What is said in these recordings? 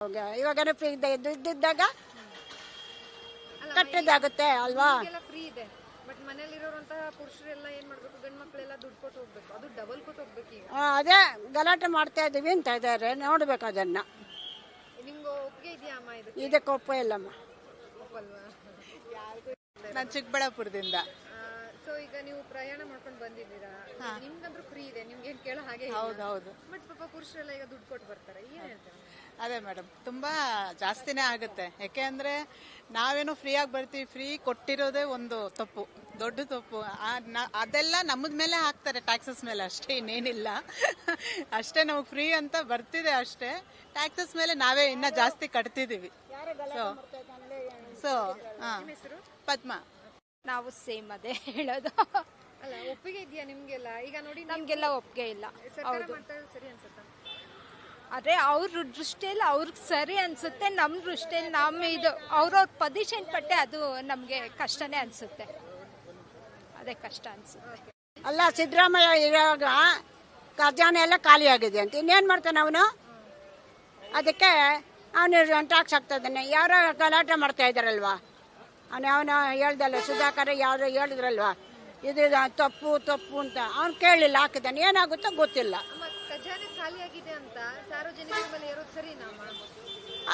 ಇವಾಗ ಫ್ರೀ ಇದ್ದಿದ್ದಾಗ ಕಟ್ಟದಾಗುತ್ತೆ ಅಲ್ವಾ? ಫ್ರೀ ಇದೆ, ಬಟ್ ಮನೇಲಿರೋರಂತಹ ಪುರುಷರೆಲ್ಲ ಏನ್ ಮಾಡ್ಬೇಕು, ಗಂಡ್ ಮಕ್ಕಳೆಲ್ಲ ದುಡ್ಡು ಕೊಟ್ಟು ಹೋಗ್ಬೇಕು, ಅದು ಡಬಲ್ ಕೊಟ್ಟು ಹೋಗ್ಬೇಕು. ಈಗ ಅದೇ ಗಲಾಟೆ ಮಾಡ್ತಾ ಇದೀವಿ ಅಂತ ಇದಾರೆ, ನೋಡ್ಬೇಕು ಅದನ್ನ. ನಿಮ್ಗೆ ಒಪ್ಪಿಗೆ ಇದೆಯಾ ಅಮ್ಮ? ಇದಕ್ಕೆ ಒಪ್ಪ ಇಲ್ಲಮ್ಮ. ಒಪ್ಪಲ್ವಾ? ನಾನು ಚಿಕ್ಕಬಳ್ಳಾಪುರದಿಂದ. ಸೊ ಈಗ ನೀವು ಪ್ರಯಾಣ ಮಾಡ್ಕೊಂಡು ಬಂದಿದ್ದೀರಾ, ನಿಮ್ಗಂದ್ರೂ ಫ್ರೀ ಇದೆ, ನಿಮ್ಗೆ ಏನ್ ಕೇಳೋ ಹಾಗೆ. ಹೌದು. ಬಟ್ ಪಾಪ ಪುರುಷರೆಲ್ಲ ಈಗ ದುಡ್ಡು ಕೊಟ್ಟು ಬರ್ತಾರೆ, ಏನ್ ಹೇಳ್ತಾರೆ? ಅದೇ ಮೇಡಮ್, ತುಂಬಾ ಜಾಸ್ತಿನೇ ಆಗುತ್ತೆ. ಯಾಕೆ ಅಂದ್ರೆ ನಾವೇನೋ ಫ್ರೀ ಆಗಿ ಬರ್ತೀವಿ, ಫ್ರೀ ಕೊಟ್ಟಿರೋದೇ ಒಂದು ತಪ್ಪು, ದೊಡ್ಡ ತಪ್ಪು. ಅದೆಲ್ಲ ನಮ್ಮದ ಮೇಲೆ ಹಾಕ್ತಾರೆ, ಟ್ಯಾಕ್ಸಸ್ ಮೇಲೆ ಅಷ್ಟೇ, ಇನ್ನೇನಿಲ್ಲ. ಅಷ್ಟೇ, ನಮಗೆ ಫ್ರೀ ಅಂತ ಬರ್ತಿದೆ ಅಷ್ಟೇ, ಟ್ಯಾಕ್ಸಸ್ ಮೇಲೆ ನಾವೇ ಇನ್ನ ಜಾಸ್ತಿ ಕಟ್ತಿದೀವಿ. ಸೊ ಪದ್ಮ. ನಾವು ಸೇಮ್ ಅದೇ ಹೇಳೋದು. ಅಲ್ಲ, ಒಪ್ಪಿಗೆ ಇದೆಯಾ ನಿಮ್ಗೆಲ್ಲ? ಈಗ ನೋಡಿ, ನಮ್ಗೆಲ್ಲ ಒಪ್ಪಿಗೆ ಇಲ್ಲ. ಹೌದು, ಸರಿ ಅನ್ಸುತ್ತಾ? ಅದೇ ಅವ್ರ ದೃಷ್ಟಿಯಲ್ಲಿ ಅವ್ರಿಗೆ ಸರಿ ಅನ್ಸುತ್ತೆ, ನಮ್ಮ ದೃಷ್ಟಿಯಲ್ಲಿ ನಮ್ಮ ಇದು ಅವ್ರವ್ರ ಪೊಸಿಷನ್ ಪಟ್ಟೆ ಅದು ನಮ್ಗೆ ಕಷ್ಟನೇ ಅನ್ಸುತ್ತೆ, ಅದೇ ಕಷ್ಟ ಅನ್ಸುತ್ತೆ. ಅಲ್ಲ, ಸಿದ್ದರಾಮಯ್ಯ ಇವಾಗ ಖಜಾನೆ ಎಲ್ಲ ಖಾಲಿ ಆಗಿದೆ ಅಂತ ಇನ್ನೇನ್ ಮಾಡ್ತಾನೆ ಅವನು? ಅದಕ್ಕೆ ಅವನು ಟ್ಯಾಕ್ಸ್ ಹಾಕ್ತಾ ಇದ್ದಾನೆ. ಯಾರೋ ಗಲಾಟೆ ಮಾಡ್ತಾ ಇದ್ದಾರಲ್ವಾ, ಅವನು ಹೇಳ್ದಲ್ಲ, ಸುಧಾಕರ್ ಯಾರು ಹೇಳಿದ್ರಲ್ವಾ, ಇದು ತಪ್ಪು ತಪ್ಪು ಅಂತ. ಅವ್ನು ಕೇಳಲಿಲ್ಲ, ಹಾಕಿದ್ದಾನೆ. ಏನಾಗುತ್ತೋ ಗೊತ್ತಿಲ್ಲ. ಖಜಾನೆ ಖಾಲಿ ಆಗಿದೆ ಅಂತ ಸಾರ್ವಜನಿಕರ ಮೇಲೆ ಇರೋದು ಸರಿನಾ?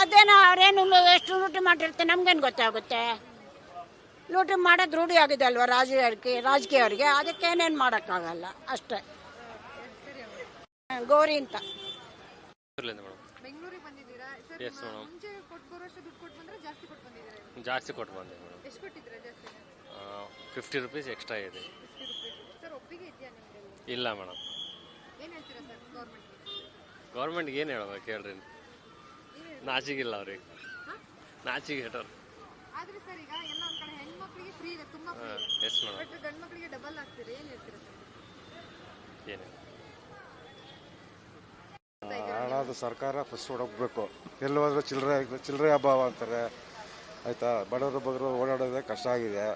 ಅದೇನೋ ಅವ್ರೇನು ಎಷ್ಟು ಲೂಟಿ ಮಾಡಿರ್ತಾರೆ ನಮ್ಗೇನು ಗೊತ್ತಾಗುತ್ತೆ? ಲೂಟಿ ಮಾಡೋದು ರೂಢಿ ಆಗಿದೆ ಅಲ್ವಾ ರಾಜಕೀಯವ್ರಿಗೆ, ಅದಕ್ಕೆ ಏನೇನು ಮಾಡೋಕ್ಕಾಗಲ್ಲ ಅಷ್ಟೇ. ಗೌರಿ ಅಂತ ಬೆಂಗಳೂರಿಗೆ ಬಂದಿದ್ದೀರಾ? ಮುಂಚೆ ಕೊಟ್ಟು ಬರೋಷ್ಟು ದುಡ್ಡು ಕೊಟ್ಟು ಬಂದ್ರೆ ಜಾಸ್ತಿ ಕೊಟ್ಟು ಬಂದಿದ್ದೀರಾ? ಜಾಸ್ತಿ ಕೊಟ್ಟು ಬಂದೆ ಮೇಡಮ್. ಎಷ್ಟು ಕೊಟ್ಟಿದ್ದೀರಾ ಜಾಸ್ತಿ? 50 ರೂಪೀಸ್ ಎಕ್ಸ್ಟ್ರಾ ಇದೆ. ಸರ್, ಒಪ್ಪಿಗೆ ಇದೆಯಾ ನಿಮಗೆ? ಇಲ್ಲ ಮೇಡಮ್. ಏನು ಹೇಳ್ತೀರಾ ಸರ್ ಗೌರ್ಮೆಂಟ್ಗೆ ಏನು ಹೇಳ್ಬೇಕು ಹೇಳ್ರಿ? ನಾಚಿಗಿಲ್ಲ ಅವ್ರಿಗೆ, ನಾಚಿಗೆ ಹೇಟರ್. ಆದ್ರೆ ಸರ್, ಈಗ ಎಲ್ಲ ಒಂದ್ ಕಡೆ ಹೆಣ್ಮಕ್ಳಿಗೆ ಫ್ರೀ ಇದೆ, ತುಂಬಾ ಫ್ರೀ ಇದೆ. Yes madam. ಬಟ್ ಗಂಡ್ ಮಕ್ಳಿಗೆ ಡಬಲ್ ಆಗ್ತಿದೆ, ಏನ್ ಹೇಳ್ತೀರಾ ಸರ್? ಏನು ಹಣದ ಸರ್ಕಾರ ಫಸ್ಟ್ ಹೊಡಬೇಕು. ಎಲ್ಲೋದ್ರೂ ಚಿಲ್ಲರೆ ಅಭಾವ ಅಂತಾರೆ, ಆಯ್ತಾ? ಬಡವರು ಬಗ್ಗರು ಓಡಾಡೋದೇ ಕಷ್ಟ ಆಗಿದೆ.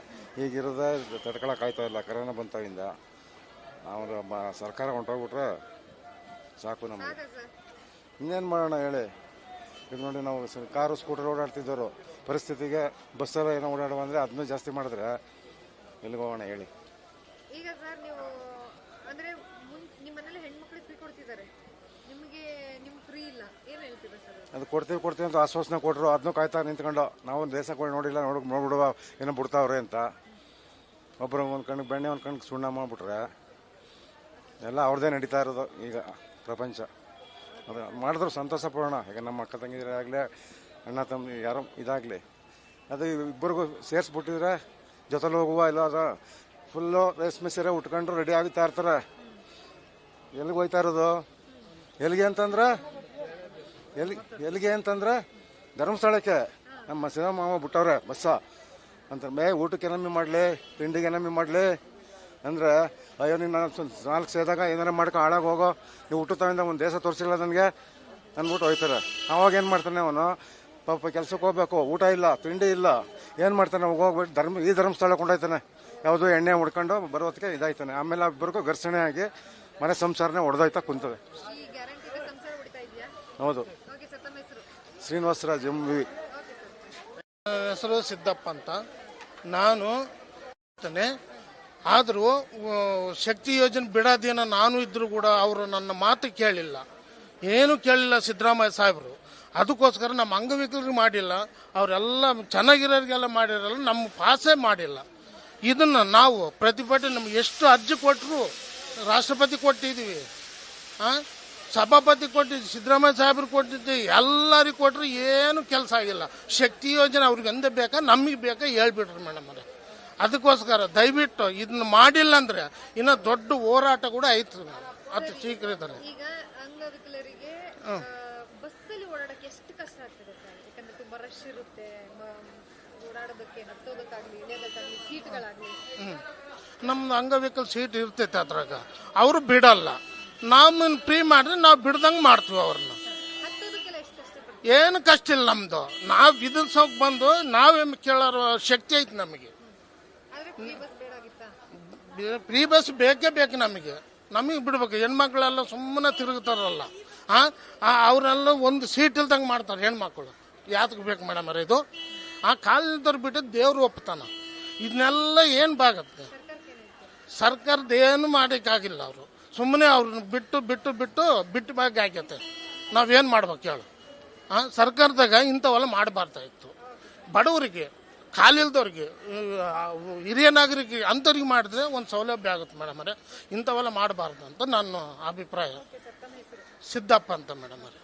ಈಗಿರೋದೇ ತಡ್ಕೊಳಕ್ಕಾಯ್ತಾ ಇಲ್ಲ, ಕರೋನಾ ಬಂತಾಗಿಂದ. ನಾವು ಸರ್ಕಾರ ಹೊಂಟೋಗ್ಬಿಟ್ರೆ ಸಾಕು ನಮಗೆ. ಇನ್ನೇನು ಮಾಡೋಣ ಹೇಳಿ? ಈಗ ನೋಡಿ, ನಾವು ಕಾರು ಸ್ಕೂಟರ್ ಓಡಾಡ್ತಿದ್ದವರು ಪರಿಸ್ಥಿತಿಗೆ ಬಸ್ಸೆಲ್ಲ ಏನೋ ಓಡಾಡುವ ಅಂದರೆ ಅದನ್ನೂ ಜಾಸ್ತಿ ಮಾಡಿದ್ರೆ ಎಲ್ಲಿಗೆ ಹೋಗೋಣ ಹೇಳಿ? ಈಗ ಸರ್, ನೀವು ಅಂದ್ರೆ ನಿಮ್ಮ ಮನೇಲಿ ಹೆಣ್ಮಕ್ಳಿಗೆ ಫ್ರೀ ಕೊಡ್ತಿದ್ದಾರೆ, ನಿಮಗೆ ಫ್ರೀ ಇಲ್ಲ, ಏನ್ ಹೇಳ್ತೀರಾ ಸರ್? ಅದು ಕೊಡ್ತೀವಿ ಅಂತ ಆಶ್ವಾಸನೆ ಕೊಟ್ಟರು, ಅದನ್ನೂ ಕಾಯ್ತಾ ನಿಂತ್ಕೊಂಡು ನಾವು ದೇಶಕ್ಕೆ ನೋಡಿಲ್ಲ, ನೋಡ್ಬಿಡುವ ಏನೋ ಬಿಡ್ತಾವ್ರೆ ಅಂತ. ಒಬ್ಬರು ಒಂದು ಕಣ್ಣಿಗೆ ಬೆಣ್ಣೆ, ಒಂದು ಕಣ್ಣಿಗೆ ಸುಣ್ಣ ಮಾಡಿಬಿಟ್ರೆ ಎಲ್ಲ ಅವ್ರದ್ದೇ ನಡೀತಾ ಇರೋದು ಈಗ ಪ್ರಪಂಚ. ಅದು ಮಾಡಿದ್ರು ಸಂತೋಷ ಪಡೋಣ. ಈಗ ನಮ್ಮ ಅಕ್ಕ ತಂಗಿರಾಗಲಿ, ಅಣ್ಣ ತಮ್ಮ ಯಾರೋ ಇದಾಗಲಿ, ಅದು ಇಬ್ಬರಿಗೂ ಸೇರಿಸ್ಬಿಟ್ಟಿದ್ರೆ ಜೊತೆಲಿ ಹೋಗುವ ಇಲ್ಲ, ಅದು ಫುಲ್ಲು ರೇಷ್ಮೆ ಸೀರೆ ಉಟ್ಕೊಂಡು ರೆಡಿ ಆಗ್ತಾ ಇರ್ತಾರೆ. ಎಲ್ಲಿಗೆ ಹೋಗ್ತಾ ಇರೋದು? ಎಲ್ಲಿಗೆ ಅಂತಂದ್ರೆ ಧರ್ಮಸ್ಥಳಕ್ಕೆ. ನಮ್ಮ ಮಾವ ಬಿಟ್ಟವ್ರೆ ಬಸ್ಸ ಅಂತ. ಊಟಕ್ಕೆ ಏನಮ್ಮಿ ಮಾಡಲಿ, ತಿಂಡಿಗೆ ಏನಮ್ಮಿ ಮಾಡಲಿ ಅಂದರೆ, ಅಯ್ಯೋ ನೀನು 4 ಸೇದಾಗ ಏನಾರ ಮಾಡ್ಕೊಂಡು ಹಾಳಾಗಿ ಹೋಗೋ, ನೀವು ಹುಟ್ಟುತ್ತಾವಿಂದ ಒಂದು ದೇಶ ತೋರಿಸಿಲ್ಲ ನನಗೆ ಅಂದ್ಬಿಟ್ಟು ಹೋಗ್ತಾರೆ. ಅವಾಗ ಏನು ಮಾಡ್ತಾನೆ ಅವನು? ಪಾಪ ಕೆಲ್ಸಕ್ಕೆ ಹೋಗ್ಬೇಕು, ಊಟ ಇಲ್ಲ, ತಿಂಡಿ ಇಲ್ಲ, ಏನು ಮಾಡ್ತಾನೆ? ಹೋಗ್ಬಿಟ್ಟು ಈ ಧರ್ಮಸ್ಥಳಕ್ಕೆ ಕೊಂಡೋಯ್ತಾನೆ. ಯಾವುದೋ ಎಣ್ಣೆ ಹೊಡ್ಕೊಂಡು ಬರೋದಕ್ಕೆ ಇದಾಯ್ತಾನೆ. ಆಮೇಲೆ ಇಬ್ಬರಿಗೂ ಘರ್ಷಣೆ ಆಗಿ ಮನೆ ಸಂಸಾರನೇ ಹೊಡೆದೋಯ್ತಾ ಕುಂತವೆ. ಹೌದು. ಶ್ರೀನಿವಾಸರಾಜ್ MV. ಹೆಸರು ಸಿದ್ದಪ್ಪ ಅಂತ. ನಾನು ಆದರೂ ಶಕ್ತಿ ಯೋಜನೆ ಬಿಡೋದೇನೋ ನಾನು ಇದ್ರು ಕೂಡ ಅವರು ನನ್ನ ಮಾತು ಕೇಳಿಲ್ಲ, ಏನು ಕೇಳಿಲ್ಲ ಸಿದ್ದರಾಮಯ್ಯ ಸಾಹೇಬರು. ಅದಕ್ಕೋಸ್ಕರ ನಮ್ಮ ಅಂಗವಿಕಲರಿಗೆ ಮಾಡಿಲ್ಲ, ಅವರೆಲ್ಲ ಚೆನ್ನಾಗಿರೋರಿಗೆಲ್ಲ ಮಾಡಿರಲ್ಲ, ನಮ್ಮ ಪಾಸೇ ಮಾಡಿಲ್ಲ. ಇದನ್ನು ನಾವು ಪ್ರತಿಭಟನೆ, ನಮ್ಗೆ ಎಷ್ಟು ಅರ್ಜಿ ಕೊಟ್ಟರು, ರಾಷ್ಟ್ರಪತಿ ಕೊಟ್ಟಿದ್ದೀವಿ, ಸಭಾಪತಿ ಕೊಟ್ಟಿದ್ವಿ, ಸಿದ್ದರಾಮಯ್ಯ ಸಾಹೇಬ್ರು ಕೊಟ್ಟಿದ್ವಿ, ಎಲ್ಲರಿಗೂ ಕೊಟ್ಟರು, ಏನು ಕೆಲಸ ಆಗಿಲ್ಲ. ಶಕ್ತಿ ಯೋಜನೆ ಅವ್ರಿಗೆ ಎಂದೇ ಬೇಕಾ, ನಮಗೆ ಬೇಕಾ ಹೇಳ್ಬಿಟ್ರಿ ಮೇಡಮ್ ಅವರೇ. ಅದಕ್ಕೋಸ್ಕರ ದಯವಿಟ್ಟು ಇದನ್ನ ಮಾಡಿಲ್ಲ ಅಂದ್ರೆ ಇನ್ನ ದೊಡ್ಡ ಹೋರಾಟ ಕೂಡ ಐತ್ರಿ. ಅದು ಶೀಘ್ರದಲ್ಲಿ ಈಗ ಅಂಗವಿಕಲರಿಗೆ ಬಸ್ಸಲ್ಲಿ ಓಡಾಡಕ್ಕೆ ಎಷ್ಟು ಕಷ್ಟ ಆಗ್ತದೆ ಸರ್? ಯಾಕಂದ್ರೆ ತುಂಬಾ ರಶ್ ಇರುತ್ತೆ, ಓಡಾಡೋದಕ್ಕೆ, ಹತ್ತೋದಕ್ಕಾಗ್ಲಿ, ಇಳಿಯೋದಕ್ಕಾಗ್ಲಿ, ಸೀಟ್ಗಳಾಗ್ಲಿ. ನಮ್ದು ಅಂಗವಿಕಲ ಸೀಟ್ ಇರ್ತೈತೆ, ಅದ್ರಾಗ ಅವರು ಬಿಡಲ್ಲ. ನಮ್ಮನ್ನು ಫ್ರೀ ಮಾಡಿದ್ರೆ ನಾವು ಬಿಡ್ದಂಗೆ ಮಾಡ್ತೀವಿ ಅವ್ರನ್ನ. ಏನು ಕಷ್ಟ ಇಲ್ಲ ನಮ್ದು. ನಾವು ವಿಧಾನಸೌಧಕ್ಕೆ ಬಂದು ನಾವೇ ಕೇಳೋ ಶಕ್ತಿ ಐತಿ ನಮಗೆ. ಫ್ರೀ ಬಸ್ ಬೇಕೇ ಬೇಕು ನಮಗೆ. ಬಿಡ್ಬೇಕು. ಹೆಣ್ಮಕ್ಳೆಲ್ಲ ಸುಮ್ಮನೆ ತಿರುಗ್ತಾರಲ್ಲ, ಅವರೆಲ್ಲ ಒಂದು ಸೀಟ್ ಇಲ್ದಂಗೆ ಮಾಡ್ತಾರೆ ಹೆಣ್ಮಕ್ಳು. ಯಾತಕ್ಕೆ ಬೇಕು ಮೇಡಮ್ ಅವ್ರೆ ಇದು? ಕಾಲಿಲ್ದವ್ರು ಬಿಟ್ಟು ದೇವ್ರು ಒಪ್ತಾನ. ಇದನ್ನೆಲ್ಲ ಏನು ಬಾಗತ್ತೆ? ಸರ್ಕಾರದ ಏನು ಮಾಡೋಕ್ಕಾಗಿಲ್ಲ. ಅವರು ಸುಮ್ಮನೆ ಅವ್ರನ್ನ ಬಿಟ್ಟು ಬಾಗಿ ಆಗೈತೆ. ನಾವೇನು ಮಾಡ್ಬೇಕು ಹೇಳು? ಸರ್ಕಾರದಾಗ ಇಂಥವೆಲ್ಲ ಮಾಡಬಾರ್ದಾಯಿತು. ಬಡವರಿಗೆ, ಕಾಲಿಲ್ದವ್ರಿಗೆ, ಹಿರಿಯ ನಾಗರಿಕರಿಗೆ ಅಂಥವ್ರಿಗೆ ಮಾಡಿದ್ರೆ ಒಂದು ಸೌಲಭ್ಯ ಆಗುತ್ತೆ ಮೇಡಮ್ ಅವರೇ. ಇಂಥವೆಲ್ಲ ಮಾಡಬಾರ್ದು ಅಂತ ನನ್ನ ಅಭಿಪ್ರಾಯ. ಸಿದ್ದಪ್ಪ ಅಂತ ಮೇಡಮ್ ಅವರೇ.